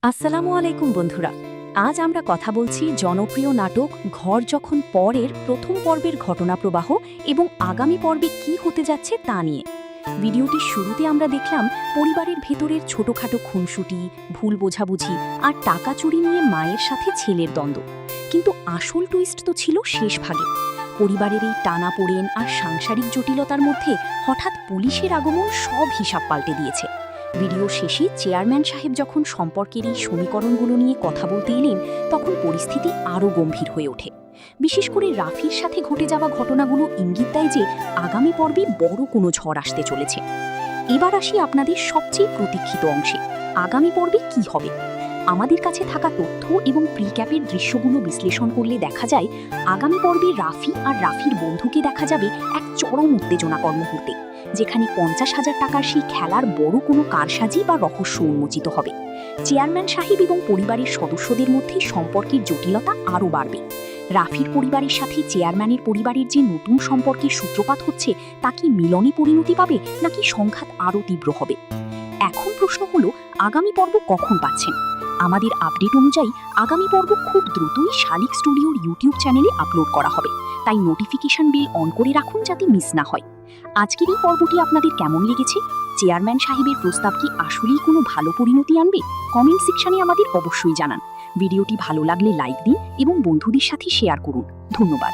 আসসালামু আলাইকুম বন্ধুরা। আজ আমরা কথা বলছি জনপ্রিয় নাটক ঘর যখন পরের প্রথম পর্বের ঘটনা প্রবাহ এবং আগামী পর্বে কি হতে যাচ্ছে তা নিয়ে। ভিডিওটির শুরুতে আমরা দেখলাম পরিবারের ভেতরের ছোটখাটো খুনসুটি, ভুল বোঝাবুঝি আর টাকা চুরি নিয়ে মায়ের সাথে ছেলের দ্বন্দ্ব। কিন্তু আসল টুইস্ট তো ছিল শেষ ভাগে। পরিবারের এই টানাপোড়েন আর সাংসারিক জটিলতার মধ্যে হঠাৎ পুলিশের আগমন সব হিসাব পাল্টে দিয়েছে। ভিডিও শেষে চেয়ারম্যান সাহেব যখন সম্পর্কের এই সমীকরণগুলো নিয়ে কথা বলতে এলেন, তখন পরিস্থিতি আরও গম্ভীর হয়ে ওঠে। বিশেষ করে রাফির সাথে ঘটে যাওয়া ঘটনাগুলো ইঙ্গিত দেয় যে আগামী পর্বে বড় কোনো ঝড় আসতে চলেছে। এবার আসি আপনাদের সবচেয়ে প্রতীক্ষিত অংশে, আগামী পর্বে কি হবে। আমাদের কাছে থাকা তথ্য এবং প্রিক্যাপের দৃশ্যগুলো বিশ্লেষণ করলে দেখা যায় আগামী পর্বে রাফি আর রাফির বন্ধুকে দেখা যাবে এক চরম উত্তেজনাকর মুহূর্তে, যেখানে 50,000 টাকার সেই খেলার বড় কোনো কারসাজি বা রহস্য উন্মোচিত হবে। চেয়ারম্যান সাহেব এবং পরিবারের সদস্যদের মধ্যে সম্পর্কের জটিলতা আরও বাড়বে। রাফির পরিবারের সাথে চেয়ারম্যানের পরিবারের যে নতুন সম্পর্কের সূত্রপাত হচ্ছে তা কি মিলনে পরিণতি পাবে নাকি সংঘাত আরও তীব্র হবে। এখন প্রশ্ন হলো, আগামী পর্ব কখন পাচ্ছেন? আমাদের আপডেট অনুযায়ী আগামী পর্ব খুব দ্রুতই শালিক স্টুডিওর ইউটিউব চ্যানেলে আপলোড করা হবে, তাই নোটিফিকেশন বেল অন করে রাখুন যাতে মিস না হয়। আজকের এই পর্বটি আপনাদের কেমন লেগেছে? চেয়ারম্যান সাহেবের প্রস্তাব কি আসলেই কোনো ভালো পরিণতি আনবে? কমেন্ট সেকশনে আমাদের অবশ্যই জানান। ভিডিওটি ভালো লাগলে লাইক দিন এবং বন্ধুদের সাথে শেয়ার করুন। ধন্যবাদ।